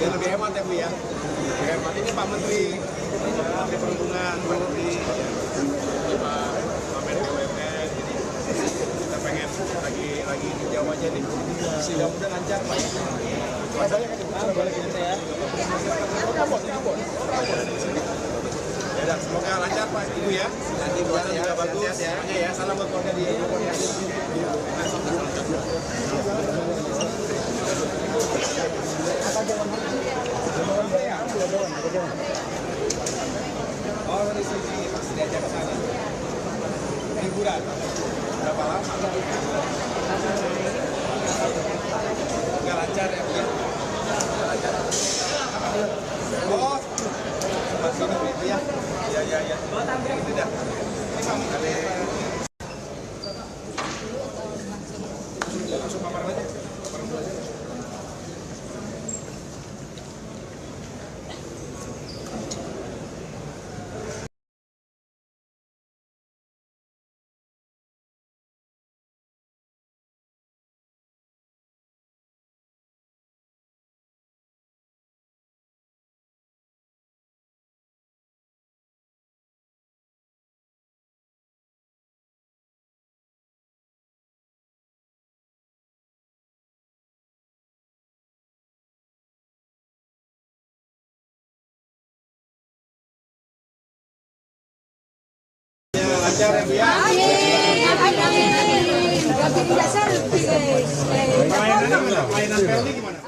Biar lebih hemat ya Bu ya. Lebih hemat. Ini Pak Menteri, Menteri Perhubungan, Pak Menteri, Pak Menko BUMN. Jadi kita pengen lagi di Jawa aja nih. Mudah-mudahan lancar Pak. Balik ya. Ya, semoga lancar Pak Ibu ya. Nanti buatan juga bagus ya. Salam buat keluarga di Korea. Oh, dari sini pasti diajak ke sana. Liburan. Berapa lama? Nggak lancar ya, Bu ya? Nggak lancar. Oh, masih itu ya? Ya. Itu dah. Ini kamu kali. Langsung paparan aja. Paparan dulu aja. Lancar ya Bu ya. Pelayanan Pelni gimana?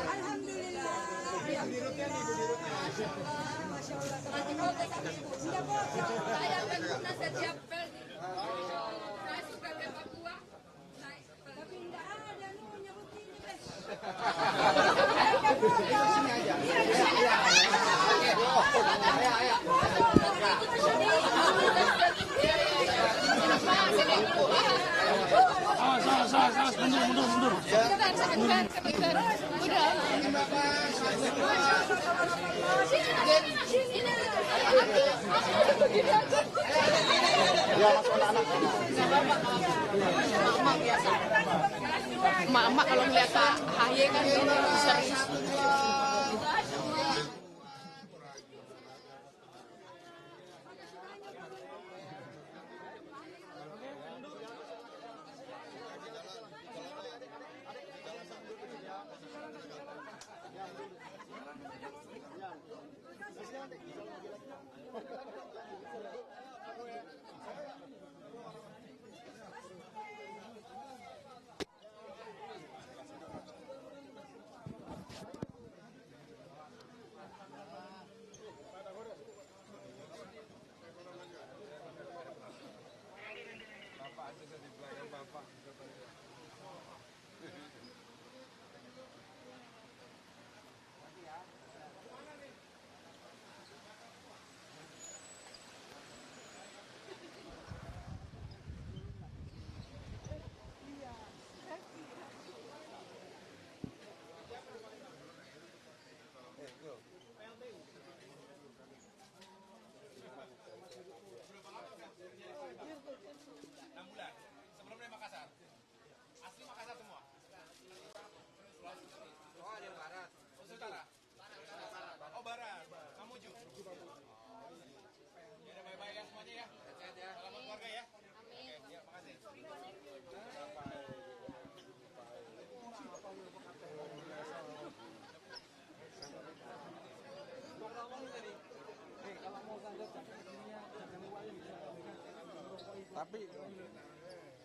Mundur. Sebentar. Udah. Emak-emak kalau ngeliat Pak Haye kan serius. Tapi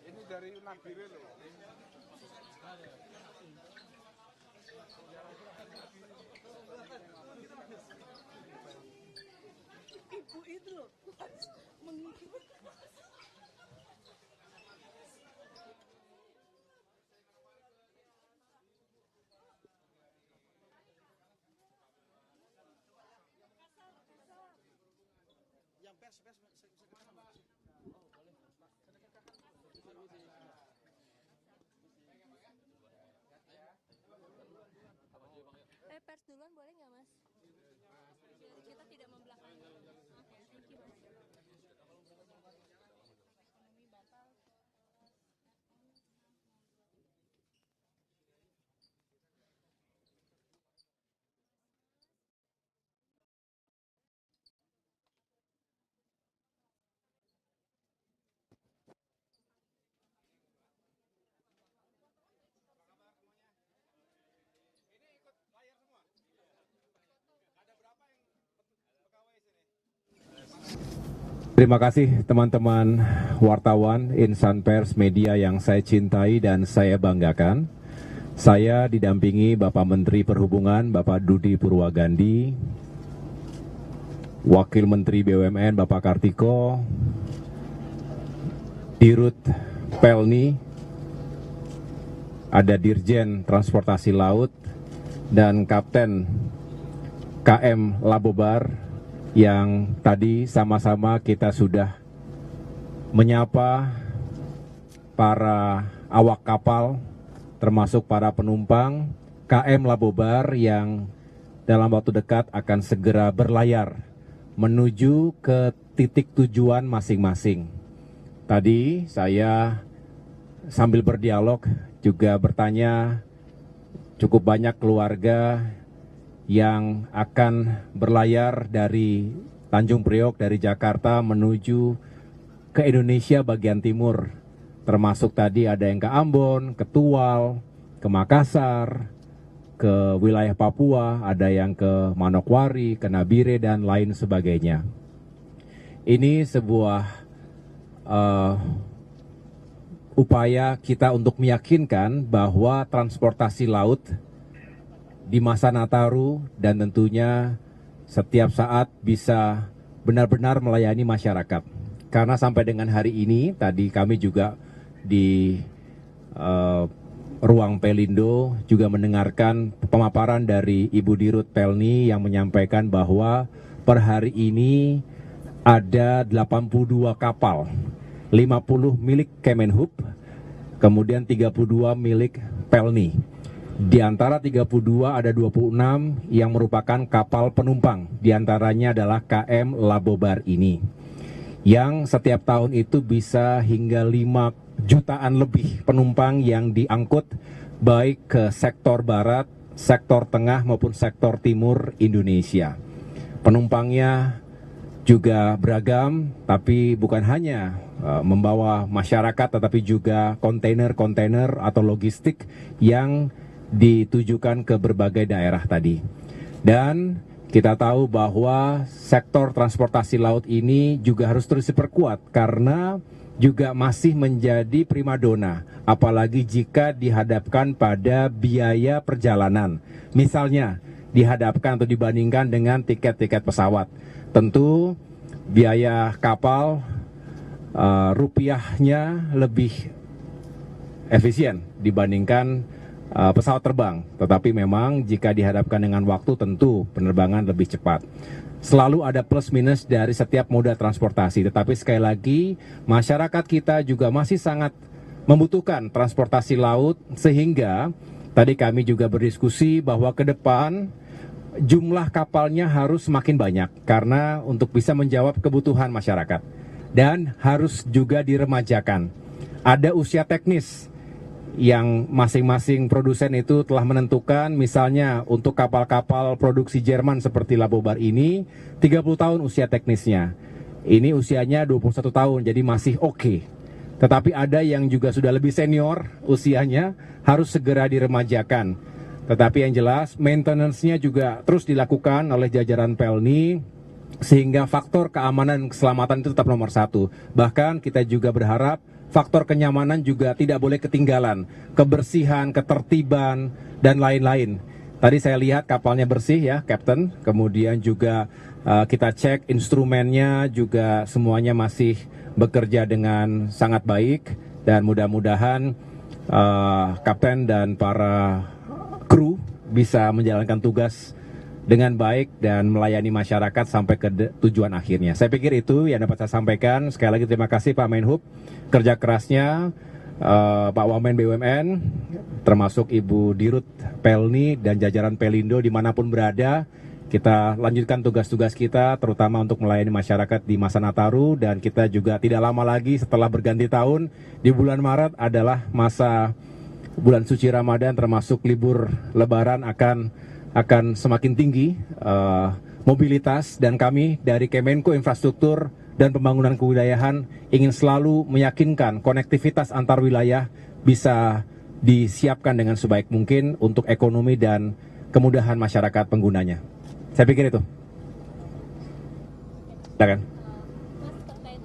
ini dari Nabire loh. Ibu itu loh menghibur. Yang pers kemana Pak? Pers duluan boleh nggak Mas? Kita tidak membelakangi. Oke, thank you Mas. Terima kasih teman-teman wartawan, insan pers, media yang saya cintai dan saya banggakan. Saya didampingi Bapak Menteri Perhubungan, Bapak Budi Purwagandi, Wakil Menteri BUMN, Bapak Kartiko, Dirut Pelni, ada Dirjen Transportasi Laut, dan Kapten KM Labobar, yang tadi sama-sama kita sudah menyapa para awak kapal, termasuk para penumpang KM Labobar yang dalam waktu dekat akan segera berlayar menuju ke titik tujuan masing-masing. Tadi saya sambil berdialog juga bertanya cukup banyak keluarga yang akan berlayar dari Tanjung Priok, dari Jakarta menuju ke Indonesia bagian timur. Termasuk tadi ada yang ke Ambon, ke Tual, ke Makassar, ke wilayah Papua, ada yang ke Manokwari, ke Nabire, dan lain sebagainya. Ini sebuah upaya kita untuk meyakinkan bahwa transportasi laut di masa Nataru dan tentunya setiap saat bisa benar-benar melayani masyarakat. Karena sampai dengan hari ini, tadi kami juga di ruang Pelindo juga mendengarkan pemaparan dari Ibu Dirut Pelni yang menyampaikan bahwa per hari ini ada 82 kapal, 50 milik Kemenhub, kemudian 32 milik Pelni. Di antara 32 ada 26 yang merupakan kapal penumpang, di antaranya adalah KM Labobar ini, yang setiap tahun itu bisa hingga 5 jutaan lebih penumpang yang diangkut baik ke sektor barat, sektor tengah maupun sektor timur Indonesia. Penumpangnya juga beragam, tapi bukan hanya membawa masyarakat tetapi juga kontainer-kontainer atau logistik yang ditujukan ke berbagai daerah tadi. Dan kita tahu bahwa sektor transportasi laut ini juga harus terus diperkuat karena juga masih menjadi primadona, apalagi jika dihadapkan pada biaya perjalanan. Misalnya dihadapkan atau dibandingkan dengan tiket-tiket pesawat. Tentu biaya kapal rupiahnya lebih efisien dibandingkan pesawat terbang, tetapi memang jika dihadapkan dengan waktu tentu penerbangan lebih cepat. Selalu ada plus minus dari setiap moda transportasi, tetapi sekali lagi masyarakat kita juga masih sangat membutuhkan transportasi laut, sehingga tadi kami juga berdiskusi bahwa ke depan jumlah kapalnya harus semakin banyak karena untuk bisa menjawab kebutuhan masyarakat dan harus juga diremajakan. Ada usia teknis yang masing-masing produsen itu telah menentukan, misalnya untuk kapal-kapal produksi Jerman seperti Labobar ini 30 tahun usia teknisnya. Ini usianya 21 tahun, jadi masih oke. Tetapi ada yang juga sudah lebih senior usianya, harus segera diremajakan. Tetapi yang jelas maintenance-nya juga terus dilakukan oleh jajaran Pelni, sehingga faktor keamanan dan keselamatan itu tetap nomor satu. Bahkan kita juga berharap faktor kenyamanan juga tidak boleh ketinggalan, kebersihan, ketertiban, dan lain-lain. Tadi saya lihat kapalnya bersih ya, Captain. Kemudian juga kita cek instrumennya juga semuanya masih bekerja dengan sangat baik. Dan mudah-mudahan Kapten dan para kru bisa menjalankan tugas dengan baik dan melayani masyarakat sampai ke tujuan akhirnya. Saya pikir itu yang dapat saya sampaikan. Sekali lagi terima kasih Pak Menhub, kerja kerasnya, Pak Wamen BUMN, termasuk Ibu Dirut Pelni dan jajaran Pelindo dimanapun berada. Kita lanjutkan tugas-tugas kita, terutama untuk melayani masyarakat di masa Nataru, dan kita juga tidak lama lagi setelah berganti tahun, di bulan Maret adalah masa bulan suci Ramadan, termasuk libur Lebaran akan semakin tinggi mobilitas, dan kami dari Kemenko Infrastruktur dan Pembangunan Kewilayahan ingin selalu meyakinkan konektivitas antar wilayah bisa disiapkan dengan sebaik mungkin untuk ekonomi dan kemudahan masyarakat penggunanya. Saya pikir itu. Silakan. Mas, terkait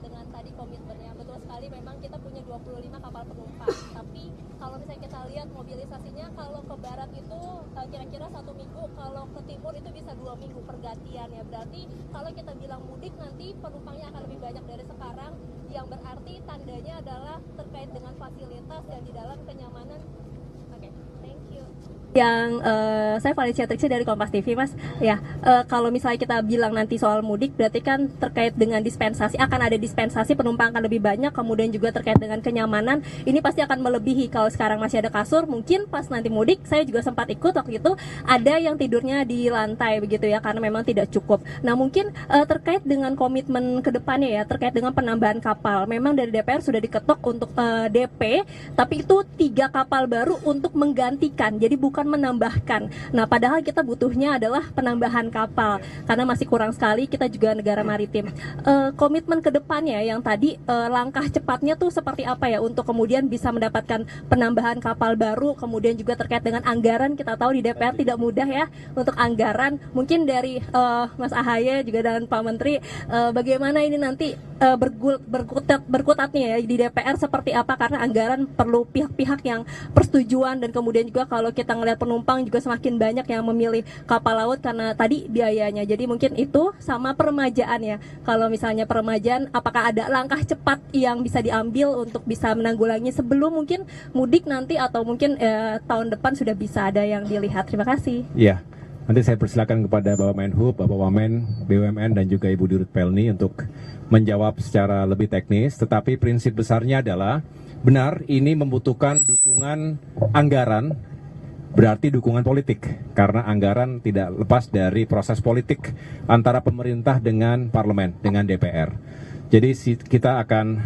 2 minggu pergantian ya. Berarti kalau kita bilang mudik nanti penumpangnya akan lebih banyak dari sekarang, yang berarti tandanya adalah terkait dengan fasilitas dan di dalam kenyamanan. Oke, thank you. Yang saya Valencia Trixie dari Kompas TV, Mas. Ya, kalau misalnya kita bilang nanti soal mudik, berarti kan terkait dengan dispensasi, akan ada dispensasi, penumpang akan lebih banyak, kemudian juga terkait dengan kenyamanan, ini pasti akan melebihi. Kalau sekarang masih ada kasur, mungkin pas nanti mudik, saya juga sempat ikut waktu itu, ada yang tidurnya di lantai begitu ya, karena memang tidak cukup. Nah, mungkin terkait dengan komitmen ke depannya ya, terkait dengan penambahan kapal, memang dari DPR sudah diketok untuk DP, tapi itu 3 kapal baru untuk menggantikan, jadi bukan menambahkan. Nah, padahal kita butuhnya adalah penambahan kapal karena masih kurang sekali, kita juga negara maritim. Komitmen ke depannya yang tadi, langkah cepatnya tuh seperti apa ya untuk kemudian bisa mendapatkan penambahan kapal baru, kemudian juga terkait dengan anggaran, kita tahu di DPR tidak mudah ya untuk anggaran. Mungkin dari Mas Ahaye juga dan Pak Menteri, bagaimana ini nanti berkutatnya ya di DPR seperti apa, karena anggaran perlu pihak-pihak yang persetujuan, dan kemudian juga kalau kita ngelihat penumpang juga semakin banyak yang memilih kapal laut karena tadi biayanya. Jadi mungkin itu sama peremajaan ya. Kalau misalnya peremajaan, apakah ada langkah cepat yang bisa diambil untuk bisa menanggulangi sebelum mungkin mudik nanti, atau mungkin tahun depan sudah bisa ada yang dilihat. Terima kasih. Ya, nanti saya persilakan kepada Bapak Menhub, Bapak Wamen, BUMN, dan juga Ibu Dirut Pelni untuk menjawab secara lebih teknis. Tetapi prinsip besarnya adalah benar ini membutuhkan dukungan anggaran, berarti dukungan politik, karena anggaran tidak lepas dari proses politik antara pemerintah dengan parlemen, dengan DPR. Jadi kita akan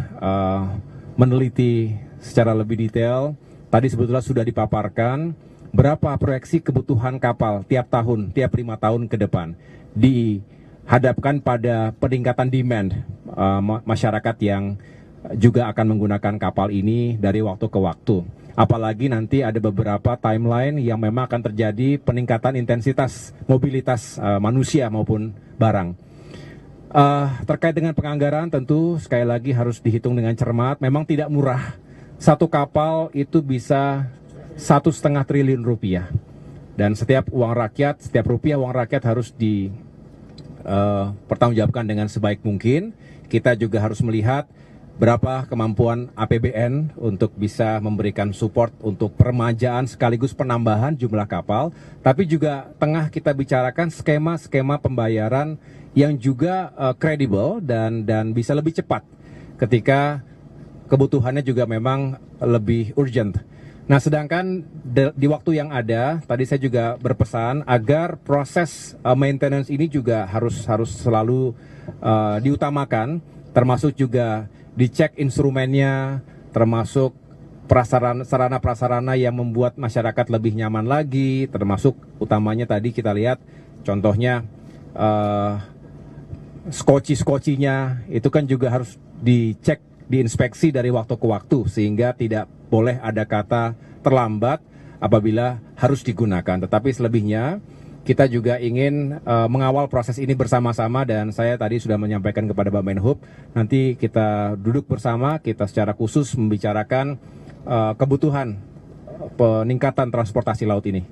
meneliti secara lebih detail. Tadi sebetulnya sudah dipaparkan berapa proyeksi kebutuhan kapal tiap tahun, tiap 5 tahun ke depan, dihadapkan pada peningkatan demand masyarakat yang juga akan menggunakan kapal ini dari waktu ke waktu. Apalagi nanti ada beberapa timeline yang memang akan terjadi peningkatan intensitas mobilitas manusia maupun barang. Terkait dengan penganggaran, tentu sekali lagi harus dihitung dengan cermat. Memang tidak murah. Satu kapal itu bisa 1,5 triliun rupiah. Dan setiap uang rakyat, setiap rupiah uang rakyat harus dipertanggungjawabkan dengan sebaik mungkin. Kita juga harus melihat berapa kemampuan APBN untuk bisa memberikan support untuk peremajaan sekaligus penambahan jumlah kapal, tapi juga tengah kita bicarakan skema-skema pembayaran yang juga kredibel dan bisa lebih cepat ketika kebutuhannya juga memang lebih urgent. Nah, sedangkan di waktu yang ada, tadi saya juga berpesan agar proses maintenance ini juga harus selalu diutamakan, termasuk juga dicek instrumennya, termasuk sarana-prasarana yang membuat masyarakat lebih nyaman lagi, termasuk utamanya tadi kita lihat contohnya skoci-skocinya itu kan juga harus dicek, diinspeksi dari waktu ke waktu, sehingga tidak boleh ada kata terlambat apabila harus digunakan. Tetapi selebihnya kita juga ingin mengawal proses ini bersama-sama, dan saya tadi sudah menyampaikan kepada Bapak Menhub, nanti kita duduk bersama, kita secara khusus membicarakan kebutuhan peningkatan transportasi laut ini.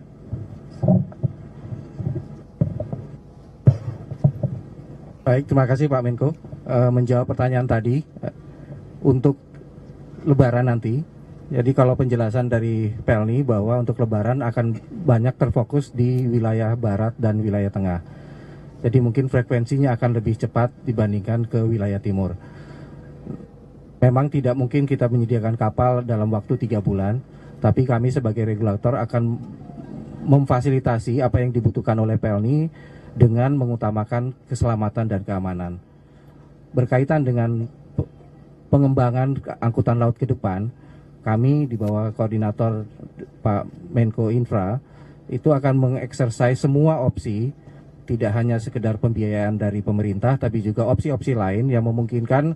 Baik, terima kasih Pak Menko. Menjawab pertanyaan tadi, untuk Lebaran nanti, jadi kalau penjelasan dari Pelni bahwa untuk Lebaran akan banyak terfokus di wilayah barat dan wilayah tengah. Jadi mungkin frekuensinya akan lebih cepat dibandingkan ke wilayah timur. Memang tidak mungkin kita menyediakan kapal dalam waktu 3 bulan, tapi kami sebagai regulator akan memfasilitasi apa yang dibutuhkan oleh Pelni dengan mengutamakan keselamatan dan keamanan. Berkaitan dengan pengembangan angkutan laut ke depan, kami di bawah koordinator Pak Menko Infra itu akan mengeksersis semua opsi, tidak hanya sekedar pembiayaan dari pemerintah, tapi juga opsi-opsi lain yang memungkinkan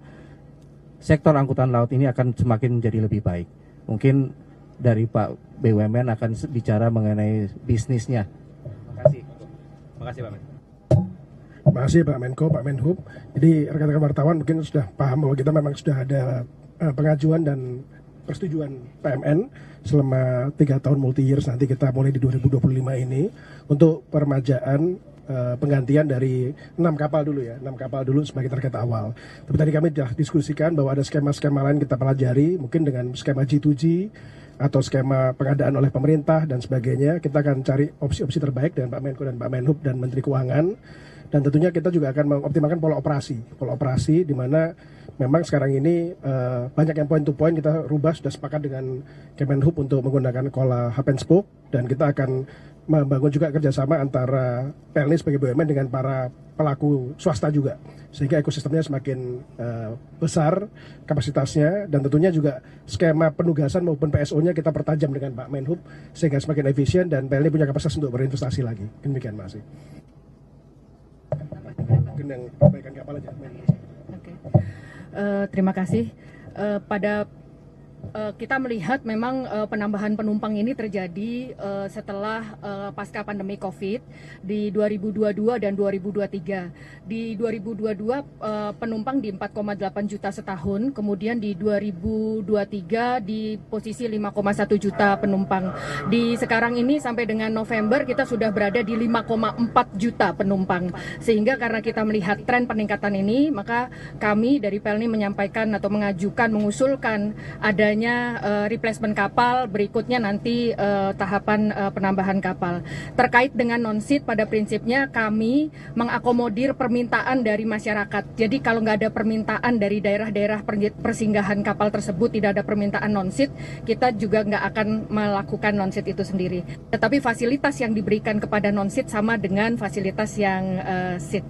sektor angkutan laut ini akan semakin menjadi lebih baik. Mungkin dari Pak BUMN akan bicara mengenai bisnisnya. Terima kasih. Terima kasih Pak Menko. Terima kasih Pak Menko, Pak Menhub. Jadi rekan-rekan wartawan mungkin sudah paham bahwa kita memang sudah ada pengajuan dan persetujuan PMN selama 3 tahun multi years, nanti kita mulai di 2025 ini untuk peremajaan penggantian dari 6 kapal dulu ya, 6 kapal dulu sebagai target awal. Tapi tadi kami sudah diskusikan bahwa ada skema-skema lain kita pelajari, mungkin dengan skema G2G atau skema pengadaan oleh pemerintah dan sebagainya. Kita akan cari opsi-opsi terbaik dengan Pak Menko dan Pak Menhub dan Menteri Keuangan. Dan tentunya kita juga akan mengoptimalkan pola operasi di mana memang sekarang ini banyak yang point to point kita rubah, sudah sepakat dengan Kemenhub untuk menggunakan pola hub and spoke, dan kita akan membangun juga kerjasama antara PLN sebagai BUMN dengan para pelaku swasta juga, sehingga ekosistemnya semakin besar kapasitasnya, dan tentunya juga skema penugasan maupun PSO-nya kita pertajam dengan Pak Menhub sehingga semakin efisien dan PLN punya kapasitas untuk berinvestasi lagi. Demikian Mas. Mungkin yang perbaikan kapal aja. Oke. Terima kasih. Kita melihat memang penambahan penumpang ini terjadi setelah pasca pandemi COVID di 2022 dan 2023. Di 2022 penumpang di 4,8 juta setahun, kemudian di 2023 di posisi 5,1 juta penumpang. Di sekarang ini sampai dengan November kita sudah berada di 5,4 juta penumpang. Sehingga karena kita melihat tren peningkatan ini, maka kami dari PELNI menyampaikan atau mengusulkan adanya replacement kapal, berikutnya nanti tahapan penambahan kapal. Terkait dengan non-seat, pada prinsipnya kami mengakomodir permintaan dari masyarakat. Jadi kalau nggak ada permintaan dari daerah-daerah persinggahan kapal tersebut, tidak ada permintaan non-seat, kita juga nggak akan melakukan non-seat itu sendiri. Tetapi fasilitas yang diberikan kepada non-seat sama dengan fasilitas yang seat.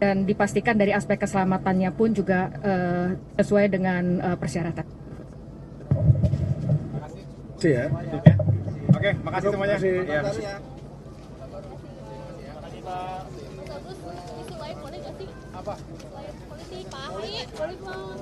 Dan dipastikan dari aspek keselamatannya pun juga sesuai dengan persyaratan. Oke ya. Oke, makasih semuanya. Ya. Bagus, isu lain boleh nggak sih? Apa? Politik, Pak Ahli, boleh mau